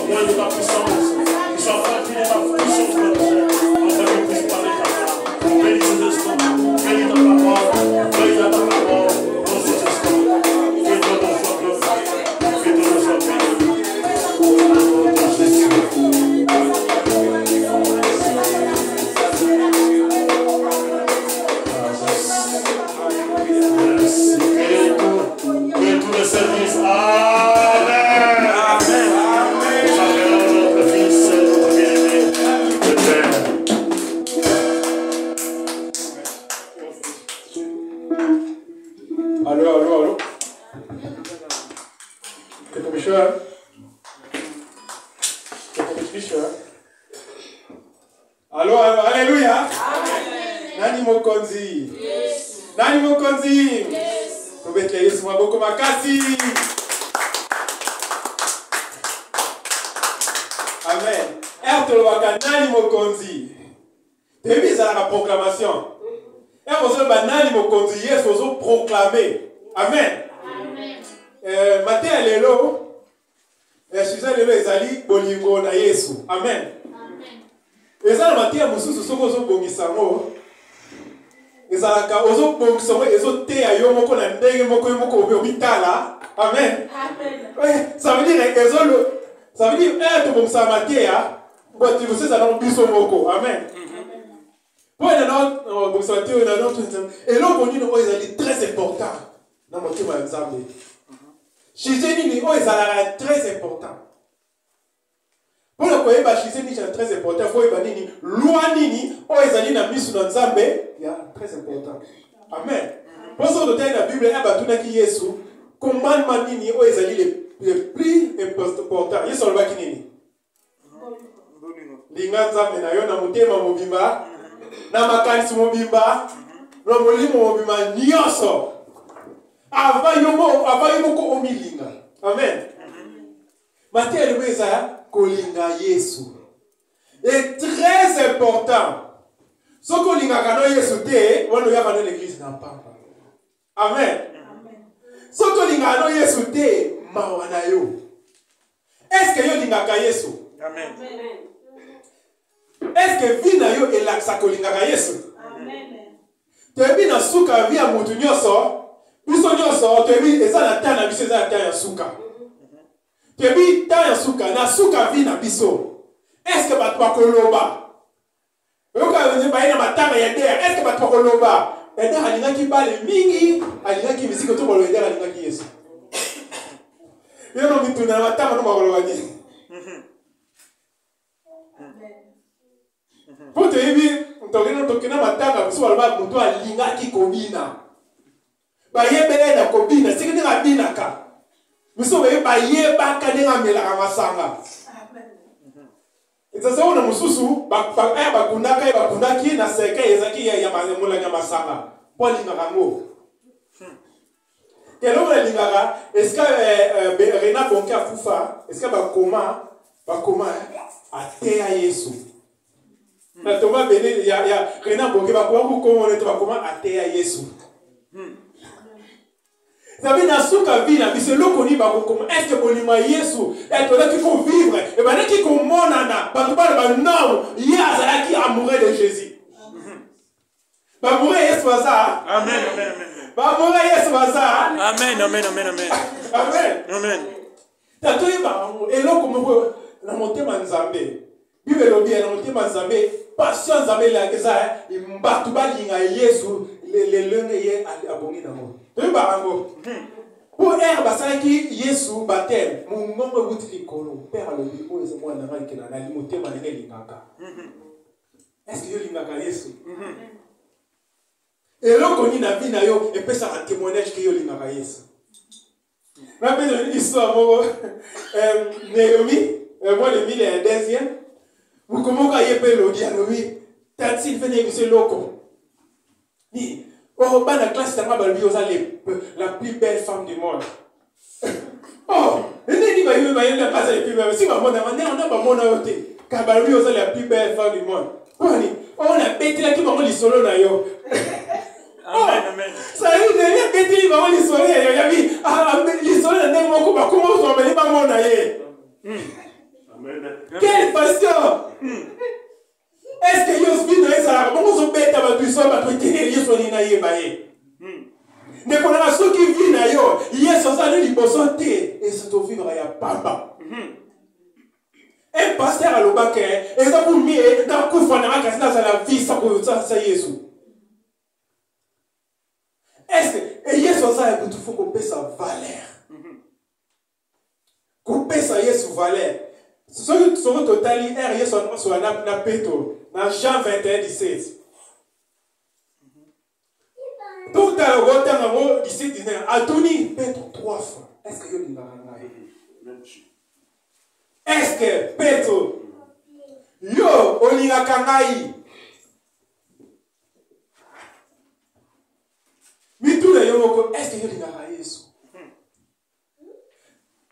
moins de ta puissance. Qu'ils soient remplis de ta puissance, mon Père. Afin qu'ils puissent parler ta parole. Bénis ces instants. Bénis ta parole. Bénis ta parole. Dans ces instants. Que ton nom soit glorifié. Que ton nom soit béni. Au nom de Jésus. Merci. Que tout le service. Amen. Amen. Nous appelons notre Fils, notre bien-aimé, le Père. Allô. Commissaire. Allô, alléluia. Amen. Nani mokonzi. Yes. Nani mokonzi. Yes. Tubete Yesu maboko makasi. Amen. Ertolwaka nani mokonzi. Debi za la proclamation. Vous banani mokonzi Yesu ozo proclamer. Amen. Amen. Matin lelo. Suza lelo ezali bolingo na Yesu. Amen. Ezala matia mususu soko zo bongisa ngo. Ezala ka ozo bongisa ngo ezo te ayo moko na ndenge moko obitala. Amen. Amen. Ça veut dire être bongisa matia but tu sais ça dans biso moko. Amen. Pour notre bongisa matia na notre et là on dit no ezali très important dans mon tema nzambe. Jésus ni o ezala très important. Pour le koyeba Jésus ni très important, faut yeba nini loi nini o ezali na misu na Nzambe ya très important. Amen. Pour ça dans la Bible aba tunaki Yesu commandement nini o ezali le plus important. Yesu alobaki nini? Linga Nzambe na yo na motema mobimba na makanisi mobimba na molimo mobimba nyonso. Ava yomo ko omilinga. Amen. Matthieu le beza kolinga Yesu. Et très important. Ce kolinga kano Yesu te, wano ya kano l'église na papa. Amen. Ce kolinga kano Yesu te, mawana yo. Est-ce que yo linga ka Yesu? Amen. Est-ce que vina yo elaksa kolinga ka Yesu? Amen. Tebi na suka via mutu nyoso. Biso nyoso tebi eza na ta na biso eza na ta ya suka. Tebi ta ya suka na suka vi na biso. Est-ce que bato bakoloba? Yoka wenye baina matanga ya der. Est-ce que bato bakoloba? Eda alingaki bale mingi, alingaki misiko to bolo eda alingaki Yesu. Yono mituna matanga no bakoloba ni. Pour tebi tokena matanga biso baloba mutu alingaki kobina. Bayebele na kobina sikini ngabina ka miso bayeba ka nenga mela masanga. Itaza ona mususu bakundaki na seke ezaki ya mamola nya masanga polinga kango kelo la lingara est-ce que Rena Bonka fufa est-ce que bakoma atea Yesu na toma bene ya Rena Bonka bakoma atea Yesu. Est-ce que bonima Yesu est là qui faut vivre et ben qui monana ba non ya qui amoureux de Jésus. Ba amoureux Yesu ça. Amen amen amen. Ba amoureux Yesu ça. Amen amen amen amen. Amen amen. Tatoyi ba eloko mo na motema Nzambe. Bible lobi na motema Nzambe passion Nzambe la keza mbatu balinga Yesu le lenge ye abongi na mo. Pour elle, qui Yesu baptême, mon nom est Wouti Kolo, Père le Bibo et moi n'a rien qui n'a l'imoté mané l'ingaka. Est-ce que je l'ingaka Yesu? Et là, qu'on y n'a vu nayo et peut ça un témoignage que yo l'ingaka Yesu. Rappelez une histoire, Naomi, moi le mille et deuxième, vous comment qu'à y peut le dire, oui, t'as s'il fait des monsieur locaux. Oh, dans la classe, la plus belle femme du monde. Oh, elle dit que pas la plus belle. Si maman n'a pas mon aoté, car la plus belle femme du monde. On a pété la qui maman les solo na yo. Amen, amen. Ça y est, il a pété maman les solo. Il y a vu, les solo na n'est pas comment on va pas mon aïe. Quelle passion! Est-ce que vous vivez dans ça? Comment vous bêtes à votre soeur, votre télé, son inaïe baye? Ne connaissez ceux qui vivent dans yo, hier sont allés du bosson et c'est au vivre à Pamba. Un pasteur à l'Obaké, et ça vous met dans le coup, dans la vie, ça vous ça Jésus. Est-ce que, et hier sont ça, il faut qu'on paie sa valeur. Qu'on paie sa valeur. Ce qui sont au total, hier sont sur la péto, dans Jean 21, 17. Tout à l'heure, 17, 19, Adoni, Pétro 3 fois. Est-ce que vous est-ce que Pétro, yo, Olina Kangai, Mitou na Yomoko, est-ce que vous avez Yesu?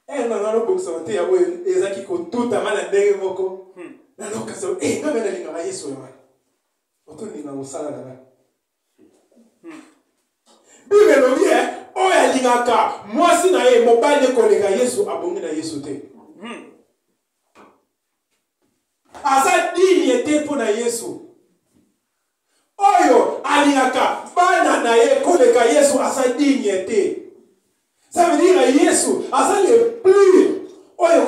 Elle n'a pas de santé, elle a qui compte tout à mal à Yomoko. La location, eh, non, mais elle n'a pas Yesu. On tourne dans le salon là. Bible le dit, oh, elle n'a pas. Moi, si na ye, mon père ne connaît pas Yesu, abonné na Yesu. Asa dignité pour na Yesu. Oyo alingaka bana na ye koleka Yesu asa dignité. Ça veut dire Yesu asa le plus. Oyo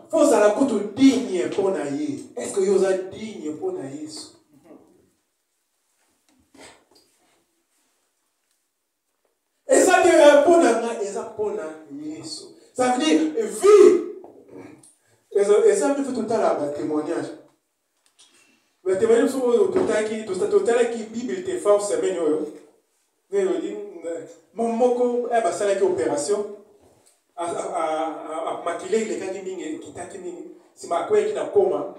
faut ça la coûte digne pour na ye. Est-ce que yo za digne pour na Yesu? Et ça dit pour na et ça pour na Yesu. Ça veut dire vie. Et ça me fait tout à l'heure un témoignage. Le témoignage sur le total qui Bible te force semaine. Mon moko est passé avec opération à maquiller les gars qui t'a qui si ma quoi qui n'a coma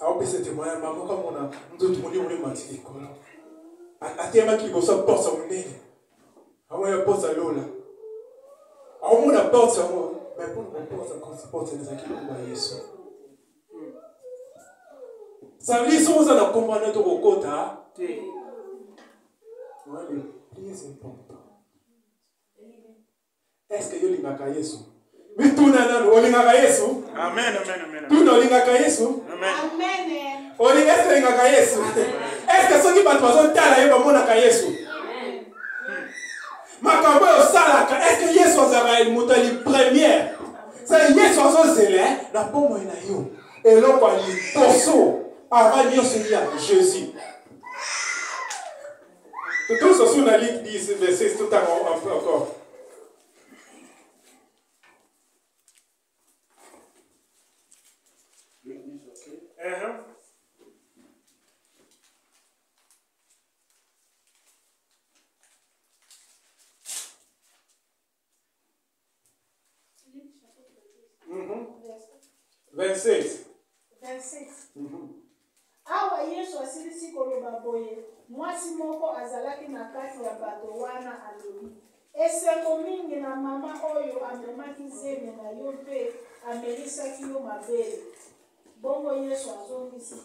a opé ce témoignage maman comme on a nous tout le monde maquiller quoi. À terme qui bosse porte son nez. À moi la porte à l'eau là. À moi la porte sur moi. Mais pour nous porte qu'on se porte les acquis pour Yesu. Ça veut dire que si on a compris notre quota, c'est le plus important. Est-ce que vous avez Yesu? Mais tout le monde a Yesu. Amen, amen, amen. Tout le monde a Yesu. Amen. Amen. Est-ce que vous avez Yesu? Est-ce que ceux qui battent pas sont Yesu? Makambo salaka, est-ce que Yesu a une montée première? C'est Yesu a zélé, la pomme est là. Et l'on va lui pousser. Avant Dieu se dit à Jésus. Tout ce sur la ligne 10, verset tout à l'heure encore. Verset. Awa Yesu asilisi koloba boye mwasi moko azalaki na kati ya bato wana alobi esengo mingi na mama oyo amemaki zeme na yo mpe amelisaki yo mabele bongo Yesu azongisi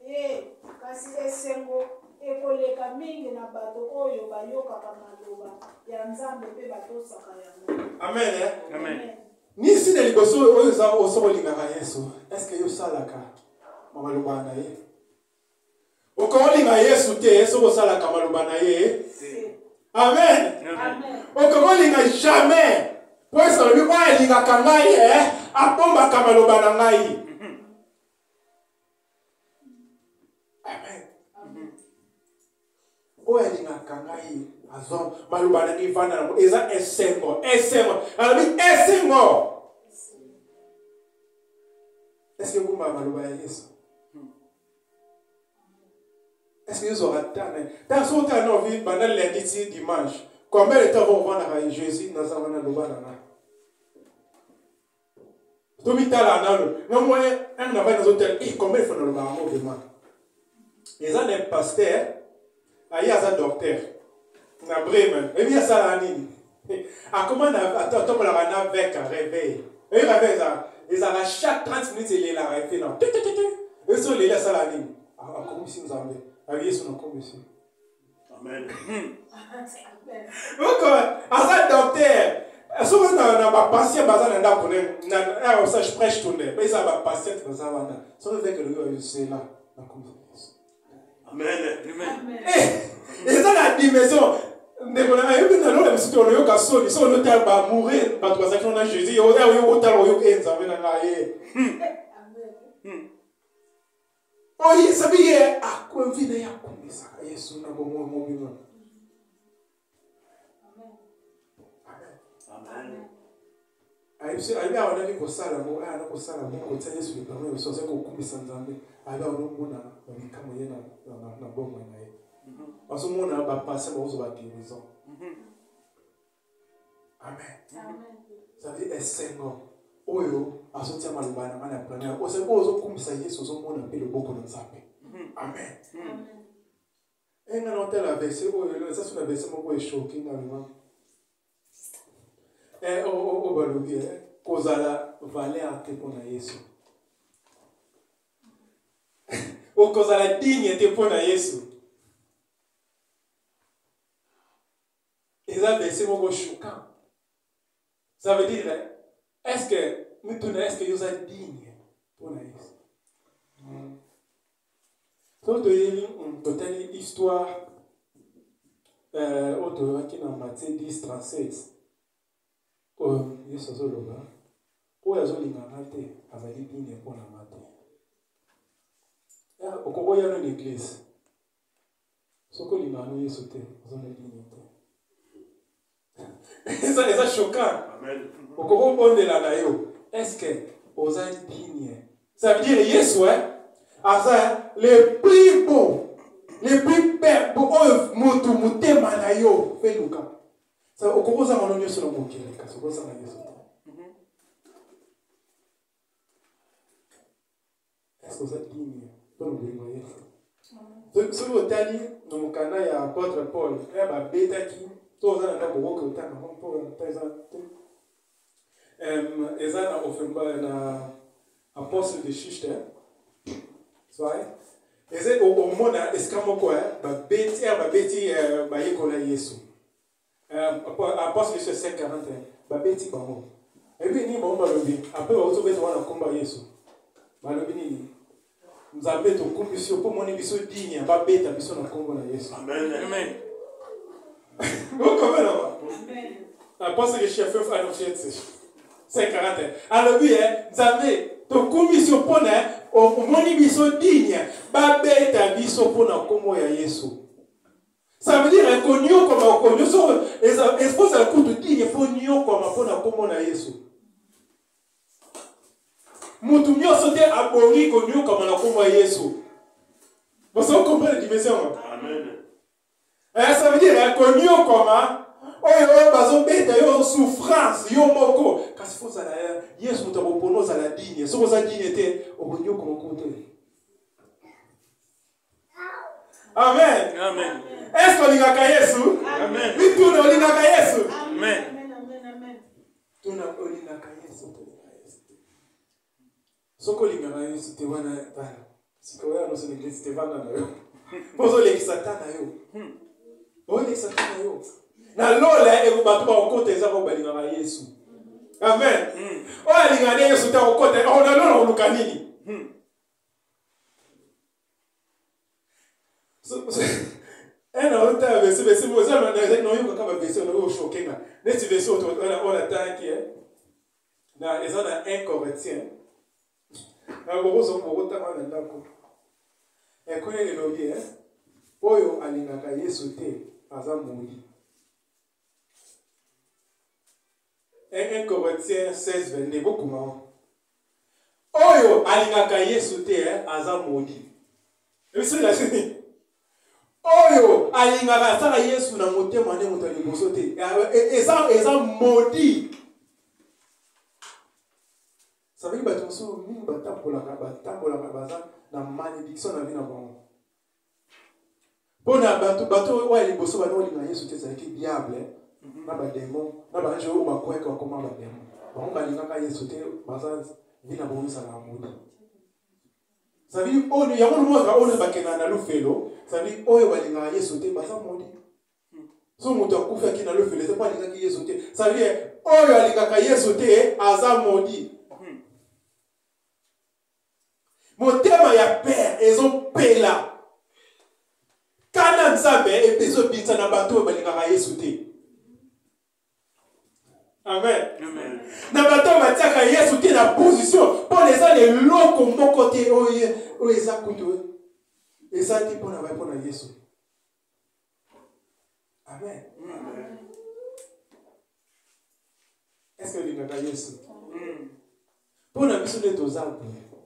te kasi esengo ekoleka mingi na bato oyo bayokaka maloba ya Nzambe mpe batosaka yango. Amen. Amen. Ni si de liboso oyo za osolingaka Yesu. Est-ce que yo salaka maloba na ye? Okolinga Yesu te so sala kamaloba na ye. Amen. Okolinga jamais. Pour ça lui ba linga kangai apomba kamaloba na ngai. Amen. Oya linga kangai azon maloba na ngai vana na eza esengo. Alabi esengo. Est-ce que vous m'avez maloba ya Yesu? Est-ce que vous aurez attendu? Dans ce temps, nous vivons pendant lundi, dimanche. Combien de temps vont voir Jésus dans sa main de l'Obana? Tout le temps, nous avons un avant nos hôtels. Et combien de fois nous avons demandé? Ils ont un pasteur, il y a un docteur. Il y a Bremen. Et bien, ça, la nuit. À comment on a avec un réveil? Et il réveille ça. Ils ont chaque 30 minutes, il est là, il fait non. Ils sont là, ça, la nuit. Comment si nous avons? Avec Yesu na komisi. Amen. Donc, à ça docteur, So na ba patient bazana nda kone na ça je prêche tourner mais ça ba patient bazana so veut que le c'est là na confiance. Amen. Amen. Et ça la dimension ne kona yo bina lo le sito yo ka so ni so no tel ba mourir ba to ça qu'on a Jésus yo yo tal yo enza vena na ye. Oyi sabiye akwemvine yakumisa Yesu na bomo mo bima. Aibe awonaki kosala mo ana kosala mo kotia Yesu le parole so seko kumbisa nzambe aibe awonona bamikamo ye na bomo na ye aso mona ba passer ba ozo ba guérison. Amen. Ça veut dire esengo oyo asotia malubana mana plana ozo kumbisa Yesu ozo mona pe le boko na nzambe. Amen. Enga no tela verset oyo ça sur la verset moko e shocking alima. O balobi kozala valeur te pona Yesu. O kozala digne te pona Yesu. Et ça verset moko choquant. Ça veut dire est-ce que vous êtes digne pona Yesu? Quand tu as une histoire qui est dans Matthieu 10:37. Yesu azoloba oyo azolingana te azali bine mpona mate okokoya no l'église soki olingana no Yesu te ozala bine te eza choquant okokobondela na yo est-ce que oza digne ça veut dire Yesu aza le plus beau le plus bel oyo motu motema na yo feluka. Ça okokoza ngano nyonso na mokili kasi okoza na Yesu te. Est-ce que vous êtes digne pour le bénir Yesu? Soki otali na mokanda ya apôtre Paul babetaki to oza na ndako okoki otanga mpo ta eza te eza na ofemba na apostle de Chichte soit eza omona esika moko babeti bayekola Yesu. Apostle de 5:41 babeti bango ebi ni bango balobi après bazobeta wana komba Yesu balobi nini nzambe tokumbisi yo mpo moni biso digne babeta biso na kombo na Yesu. Amen. Okomela Apostle de chef 5:41 alobi nzambe tokumbisi yo mpo na omoni biso digne babeta biso mpo na kombo ya Yesu. Ça veut dire que nous comme nous sommes espose à coup de dire faut nous comme pour na kombo na Yesu. Mutu nyo sote abori ko nous comme na kombo ya Yesu. Vous comprenez la dimension? Amen. Ça veut dire que nous comme oyo bazo beta yo souffrance yo moko kasi faut ça Yesu mutu bopono za la digne. So za digne te okonyo comme côté. Amen. Amen. Est-ce qu'on lingaka Yesu? Amen. Oui, tout le lingaka Yesu. Amen. Amen. Tout le lingaka Yesu. Soko lingaka Yesu te wana tala. Siko ya no se l'église te vanda na yo. Pozo le kisatana yo. O le kisatana yo. Na lola e bato ba okota eza ba lingaka Yesu. Amen. O lingaka Yesu te okota o na lola oluka nini? On a verset vous avez non yo kaka verset on a choqué na ces verset on attend qui est na ils ont 1 Corinthiens na bozo ta na ndako e kone le lobi oyo alingaka Yesu te aza moli 1 Corinthiens 16:22 beaucoup ma oyo alingaka Yesu te aza moli et c'est la fini oyo alingaka sala Yesu na motema ne moto liboso te eza maudit. Ça veut dire que bato mingi batambolaka baza na malédiction na vie na bango mpona bato oyo liboso bana olinga Yesu te ezalaki diable na bademon na bange oyo bakweka bakoma bademon bango balingaka Yesu te baza vie na bango ezalaka maudit. Ça veut dire oyo yango nomona oyo bakenda na lufelo ça veut dire oyo balingaka Yesu te baza maudit. So moto akufaki na lufelo te po alingaki Yesu te ça veut dire oyo alingaka Yesu te aza maudit. Motema ya père ezopela. Kana nzambe ezobinza na bato balingaka Yesu te. Amen. Amen. Na bato batiaka Yesu te na position pour les gens les loko moko te oyo eza kutu. Eza te pona ba pona Yesu. Amen. Amen. Est-ce que lingaka Yesu? Pona biso ne tozambe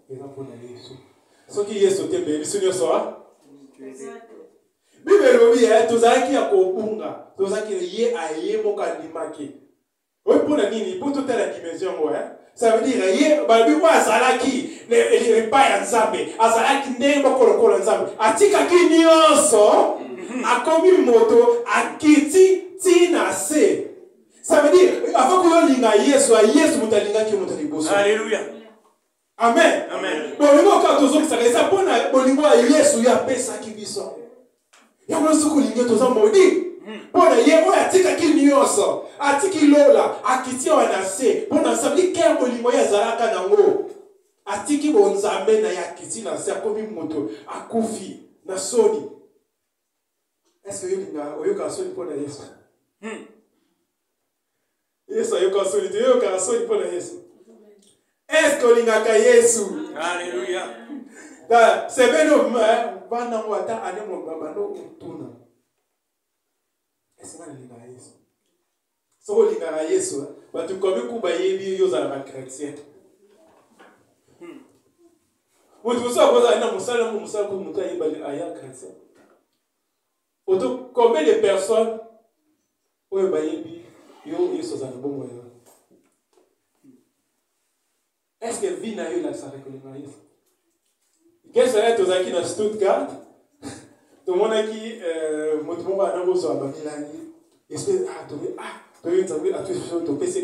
eza pona Yesu. Soki Yesu te be biso nyoso a? Bible lobi tozalaki ya kobunga, tozalaki ye aye moka limaki. Oui, pour la nini, pour toute la dimension, ça veut dire, ye, balbi wa azalaki, le pa nzambe, azalaki ndenge kolokolo nzambe, atika ki nyonso, akomi moto, akiti tina se. Ça veut dire, avant que yo linga Yesu, Yesu mutalinga ki mutaliboso. Alléluia. Amen. Amen. Bolingo ka tozo ki ça pona bolingo Yesu ya pesa ki biso. Ya ko suku linga tozo modi. Pona ye oya atika ki nyonso, atiki lola, akiti wana se, pona sabli ke bolingo ya zalaka nango. Atiki bonzambe na ya kiti na se akomi moto, akufi na soni. Est-ce que yolinga oyoka soni pona Yesu? Yesu ayoka soni, yoka soni pona Yesu. Est-ce que olingaka Yesu? Alléluia. Da sebeno bana wata ane mo babano utuna. Est-ce que olingaka Yesu? So olingaka Yesu, batu komi kuba yebi yoza na chrétien. Mutu so akoza na musala ko mutu ayibali aya chrétien. Auto combien de personnes oyo bayebi yo Yesu za bongo yo? Est-ce que vie na yo la sara ko linga Yesu? Quel serait tos aki na Stuttgart? Tout le monde qui mutu mo ba na bo so abamilani. Est-ce que tu as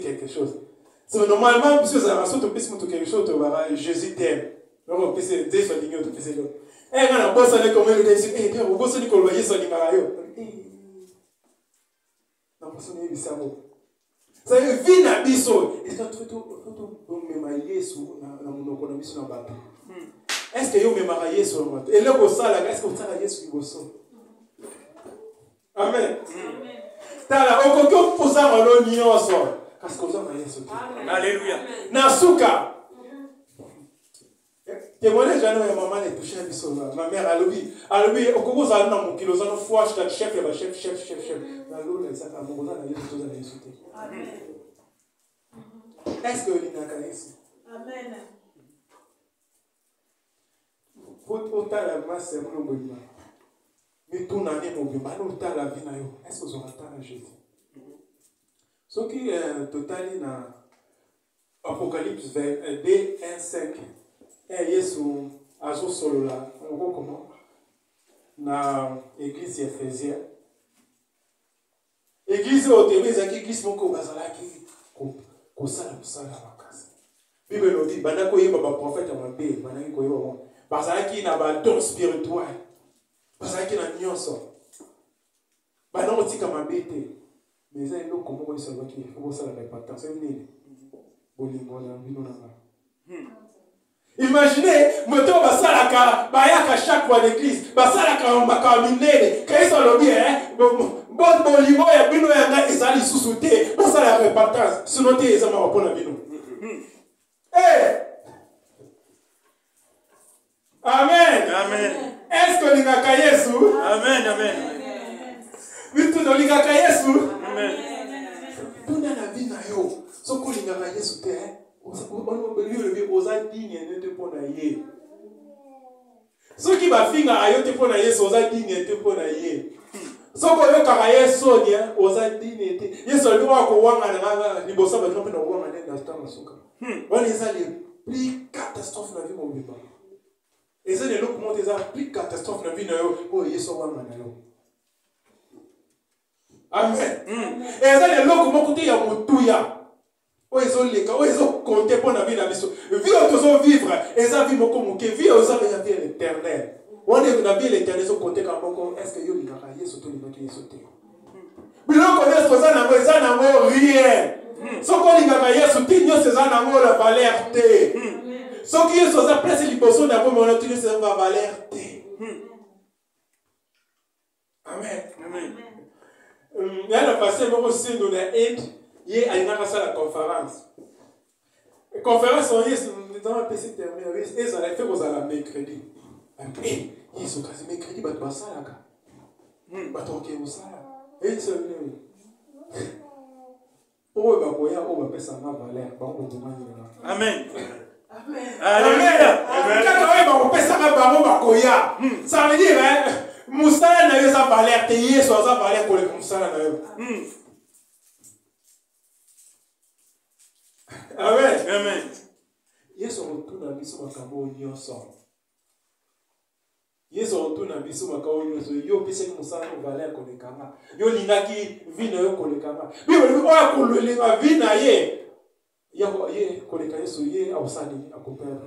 quelque chose. C'est normalement, puisque ça va sauter quelque chose, tu vas Jésus t'aime. Donc, c'est des fois, tu fais ça. Et quand on bosse avec comme il dit, eh bien, on bosse avec le voyez sur l'imarayo. Non, parce qu'on est ici à moi. Ça veut dire, vie na biso. Est-ce que tu me marier sur mon économie sur la bateau? Est-ce que tu me marier sur le bateau? Et là, est-ce que tu as marié sur le bateau? Amen. Tala okoko posa ngolo nyonso kasi koza na Yesu. Alléluia. Nasuka. Témoignage ya maman est touché à biso. Ma mère alobi okoko za na mokilo za no foi chaque chef ya chef. Na lolo ça ka mokoza na Yesu toza na Yesu. Amen. Est-ce que linaka Yesu? Amen. Faut tala masse mo ngolima. Mais tout n'a rien mobile, mais nous la vie na yo. Est-ce que vous avez Jésus? Ce qui est total dans Apocalypse 2, 1, 5. Et Yesu azo solo là, on voit comment na église éphésienne. Église au début, c'est église moko bazalaki ko sala makasi. Bible nous dit bana ko yeba ba prophète mabe, bana ko yeba bazalaki na ba don spirituel. Parce qu'il y a un nyonso. Bah non, on dit comme un bébé. Mais ça, il y a un comment il s'en va qui faut ça la répétition. C'est une imaginez, moto basalaka, bayaka chaque fois l'église, basalaka on bakaminene, quand ils sont le bien, bon bolimo ya bino ya nga ezali susute, basala répétition. Sinon te ezama opona bino. Amen. Amen. Est-ce que l'ingaka Yesu? Amen, amen. Oui, tout dans l'ingaka Yesu? Amen. Tout dans la vie na yo. So ko l'ingaka Yesu te, on lui le bien osa digne ne te pona ye. So ki ba finga ayote pona Yesu osa digne te pona ye. So ko yo kaka Yesu dia osa digne te. Yesu lui wa ko wanga na libosa ba no pena wanga na stama suka. On est allé plus catastrophe na vie mon bébé. Et c'est le comment des plus catastrophe dans la vie de oh Yesu wa manalo. Amen. Et c'est le comment côté ya mutuya. Oh ils les gars, oh ils ont compté pour la vie na biso. Vie auto vivre et ça vie moko moke vie osa ya vie l'éternel. On est na vie l'éternel so compter comme moko est-ce que yo linga Yesu to linga Yesu te. Bilo connaître ça na mo rien. Ce qu'on dit à Yesu, tu n'as pas la valeur. Ce qui est sur sa place, il faut que on a tenu sa valeur. Amen. Il y a le passé, mais aussi nous avons aide. Il y a la conférence. La conférence, on est dans la PC terminée. Et ça a fait aux alarmes mercredi. Et ils sont quasi mercredi, ils sont ça là. Ils sont ça là. Et ils sont venus. Oh, bah, oh, bah, ça m'a valeur. Amen. Ça veut dire, Moussala n'a eu sa valeur, t'es hier sur sa valeur pour les Moussala n'a eu. Amen. Amen. Yesu retourne à biso makabo nyonso. Yesu retourne à biso makabo nyonso. Yo pese que Moussala no valeur kolekanga. Yo lingaki vino yo kolekanga. Bibo oya kolenga vina ye. Yako ye koleka Yesu ye awusani akopera.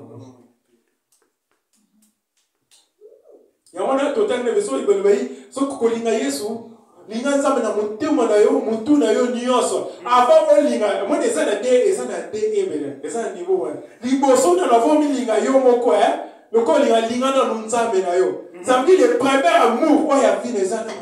Yamona totangne beso ibelbai so kolinga Yesu linga nzambe na motema na yo mutu na yo nyonso avant olinga mo eza na de ebele eza na niveau wana liboso na la vomi linga yo moko loko linga na nzambe na yo nzambe le premier amour oya vina eza na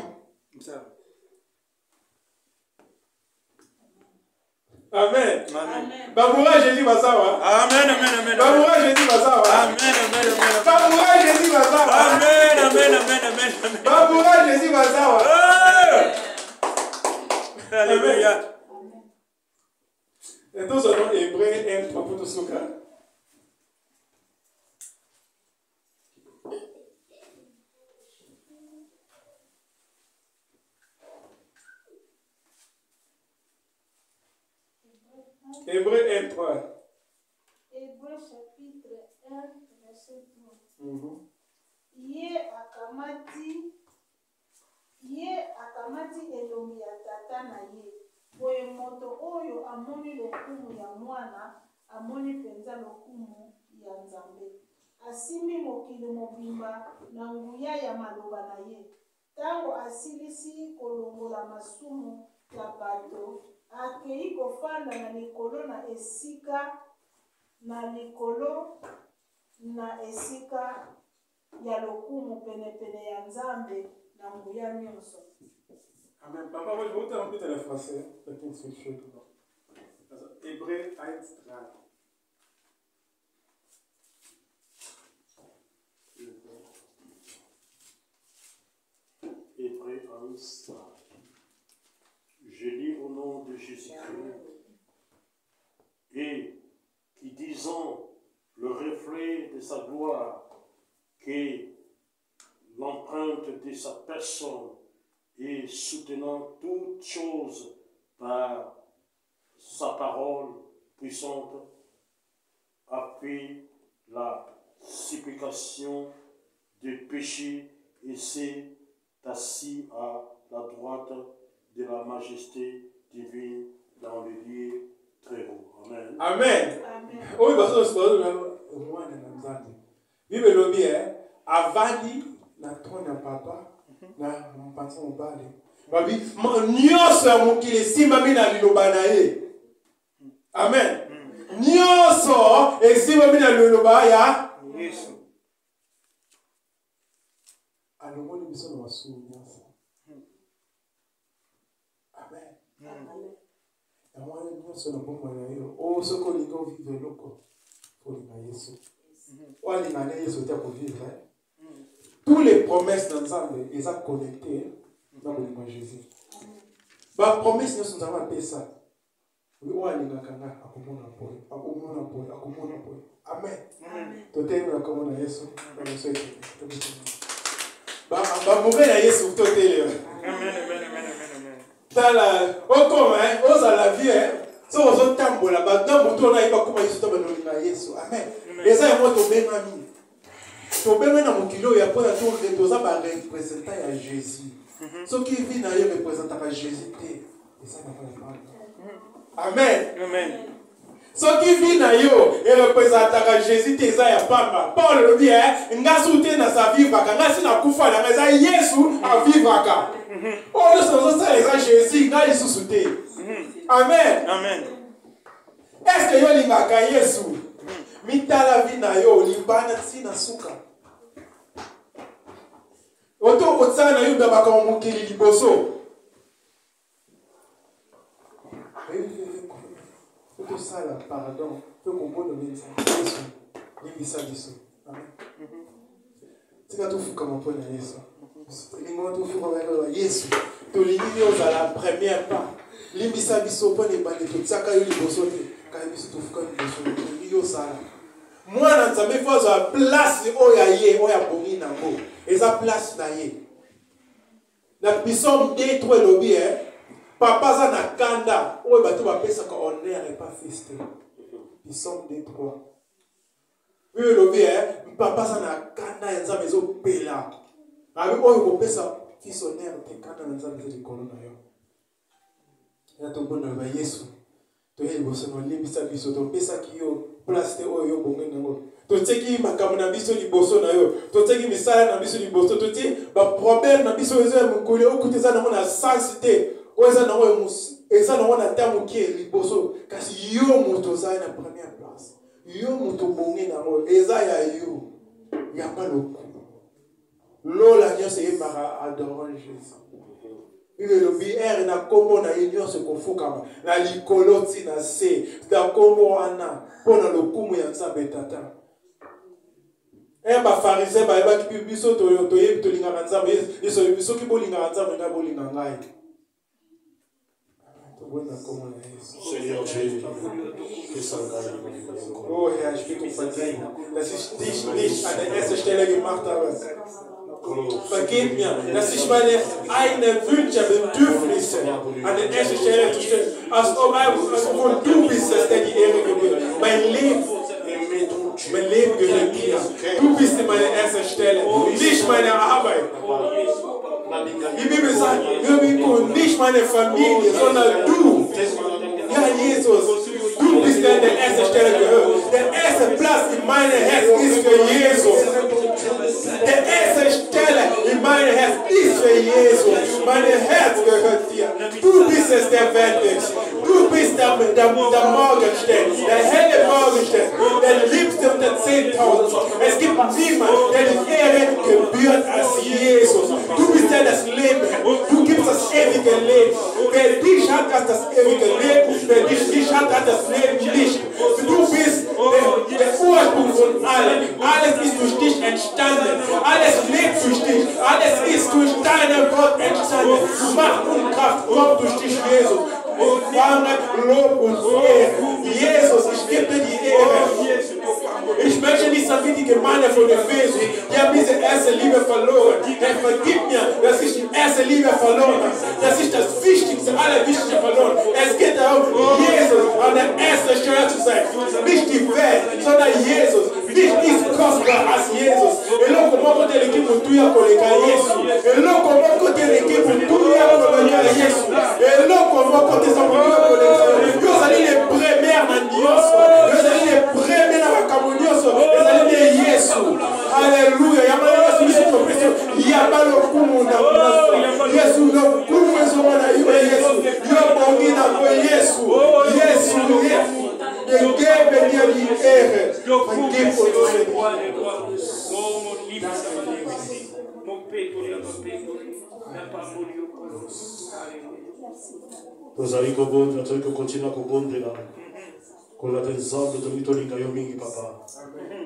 Amen. Amen. Baboura Jésus basawa. Amen. Amen. Amen. Baboura Jésus basawa. Amen. Amen. Amen. Baboura Jésus basawa. Amen. Amen. Amen. Amen. Baboura Jésus basawa. Alléluia. Et tous en hébreu 1 3 pour tout ce cas. Hébreu 1, 3. Hébreu chapitre 1, verset 3. Ye akamati elongi ya tata na ye. Boye moto oyo amoni lokumu ya mwana, amoni penza lokumu ya Nzambe. Asimbi mokili mobimba na nguya ya maloba na ye. Tango asilisi kolongola masumu ya bato, akei kofanda na likolo na esika ya lokumu pene ya Nzambe na nguya nyonso. Amen. Papa, moi je vais vous répéter le français. Hébreu 1, 3. Hébreu 1, 3. Je lis au nom de Jésus-Christ, et qui disant le reflet de sa gloire, que l'empreinte de sa personne, et soutenant toutes choses par sa parole puissante, a fait la supplication des péchés et s'est assis à la droite de la majesté divine dans le lieu très haut. Amen. Amen. Oui, parce que c'est au moins dans Nzambe. Bible lobi avandi na trône ya papa na mpanza mobali. Babi nyonso mokili simbami na liloba na ye. Amen. Nyonso esimbami na liloba ya Yesu. Alongoli biso na masumu nyonso. Amen. Amwana nyonso na bomba na yo. O soko lingo vivre loko. Pour na Yesu. Wali na Yesu tia pour vivre. Tous les promesses d'Ensemble, ils sont connectés dans le nom de Jésus. Les promesses, nous sommes appelés ça. Amen. Problème na mokilo ya pona to reposa ba representant ya Jésus. Ce qui vit na yo representant à Jésus té. Et ça va pas. Amen. Amen. Ce qui vit na yo et representant à Jésus té ça ya pamba. Paul le dit ngasu té na sa vivre ka ngasi na kufa na ngasa Yesu a vivre ka. Oh nous sommes ça les Jésus nga Yesu souté. Amen. Amen. Est-ce que yo lingaka Yesu? Mitala vina yo limbana tina suka. Oto otsana yo dabaka mukili liboso. Oto sala pardon. Faut comprendre le Yesu. Libisa biso. Amen. Tika to fuka mapona Yesu. Lingo to fuka ba Yesu. To lingi yo za la première pas. Libisa biso pone bande to tsaka yo liboso te. Ka biso to fuka liboso. Yo sala. Moi na nzambe faut za place oya ye oya bongi nango. Eza place na ye. Na bisom de to lobi papa za na kanda oyo bato bapesa ka honneur et pas feste. Bisom de 3. Oui lobi papa za na kanda ya nzambe zo pela. Abi oyo kopesa fils honneur te kanda na nzambe zo likolo na yo. Ya to bona ba Yesu. To ye boso no libisa biso to pesa ki yo place te oyo bongi nango. To teki makambo na biso liboso na yo. To teki misala na biso liboso. To teki ba problème na biso ezo mukole okuteza na mona sensité. Oza na oyo eza na wana tamu ki liboso kasi yo moto za na première place. Yo moto bongi nango eza ya yo. Ya pas le coup. Lola nyose yebaka adorant Jésus. Il le bière na kombo na union se kofukama na likolo tina se da kombo ana pona lokumu ya nzambe tata. Ba pharisien ba yeba ki biso to yeb to linga nzambe yeso biso ki bolinga nzambe na bolinga ngai. To bona kombo na Yesu. Seigneur Jésus. Oh Herr, ich bitte um Verzeihung, dass ich dich nicht an der ersten Stelle gemacht habe. Vergib mir, dass ich meine eigenen Wünsche, Bedürfnisse an der ersten Stelle zu stellen. Als ob du bist es, der die Ehre gebührt. Mein Leben gehört dir. Du bist in meiner ersten Stelle, nicht meine Arbeit. Die Bibel sagt, nicht meine Familie, sondern du. Ja, Jesus, du bist der erste Stelle gehört. Der erste Platz in meinem Herz ist für Jesus. Der erste Stelle in meinem Herz ist für Jesus. Mein Herz gehört dir. Du bist es, der wert ist. Du bist der Morgenstern, der helle Morgenstern, der liebste unter 10.000. Es gibt niemanden, der die Ehre gebührt als Jesus. Du bist ja das Leben. Du gibst das ewige Leben. Wer dich hat, hat das ewige Leben. Wer dich nicht hat, hat das Leben nicht. Du bist der Ursprung von allem. Alles ist durch dich entstanden. Alles lebt durch dich. Alles ist durch dein Wort entstanden. Macht und Kraft kommt durch dich, Jesus. Und Vater, Lob und Ehre. Jesus, ich gebe dir die Ehre. Ich möchte nicht sein wie die Gemeinde von Ephesus. Die haben diese erste Liebe verloren. Herr, vergib mir, dass ich die erste Liebe verloren habe. Dass ich das Wichtigste, Allerwichtigste verloren habe. Es geht darum, Jesus an der ersten Stelle zu sein. Nicht die Welt, sondern Jesus. Nicht ist kostbar als Jesus. Et là, comment côté l'équipe pour tout y a collé à Jésus. Et là, comment côté l'équipe pour tout y a collé à Jésus. Et là, comment côté ça pour tout y a collé à Jésus. Vous allez les premières dans Dios. Vous allez les premières dans la communion. Vous allez les Jésus. Alléluia. Il y a pas le coup mon amour. Jésus, le coup mon amour. Jésus. Il y a bon guide à Jésus. Jésus. De guerre venir di erre. Vergib uns, Tozali kobonda, tozali kokontinua kobondela. Kolata nzambe tozali tolinga yo mingi papa.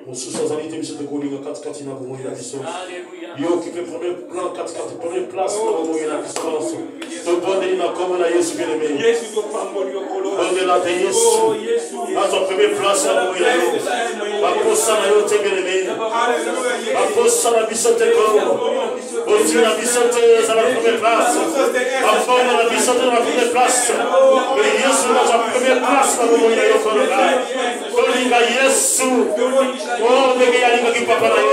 Mosusu azali te biso tokolinga katikati na bomoi na biso. Yo occupé premier plan katikati, première place na bomoi na biso nyonso. Tobondeli na kombo na Yesu bien-aimé. Bondela te Yesu. Azwa première place na bomoi na yo. Baposa na yo te bien-aimé. Baposa na biso te kombo. Boti na biso te za la première place. Bafona na biso te na première place. Mais Yesu azwa première place na bomoi na yo kolonga. Kolinga Yesu. Oh, ndenge yalinga ki papa na ye.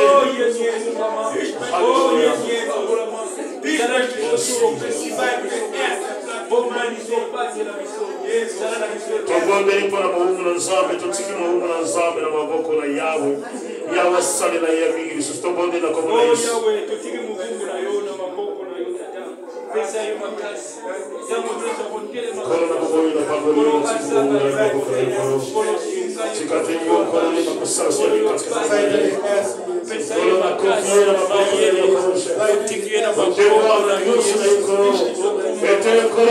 Hallelujah. Tobondeli mpona mawumu na nzambe, totiki mawumu na nzambe na maboko na Yawe. Yawe asalela ye mingi lisusu tobondeli na kombo na Yesu. Thank you.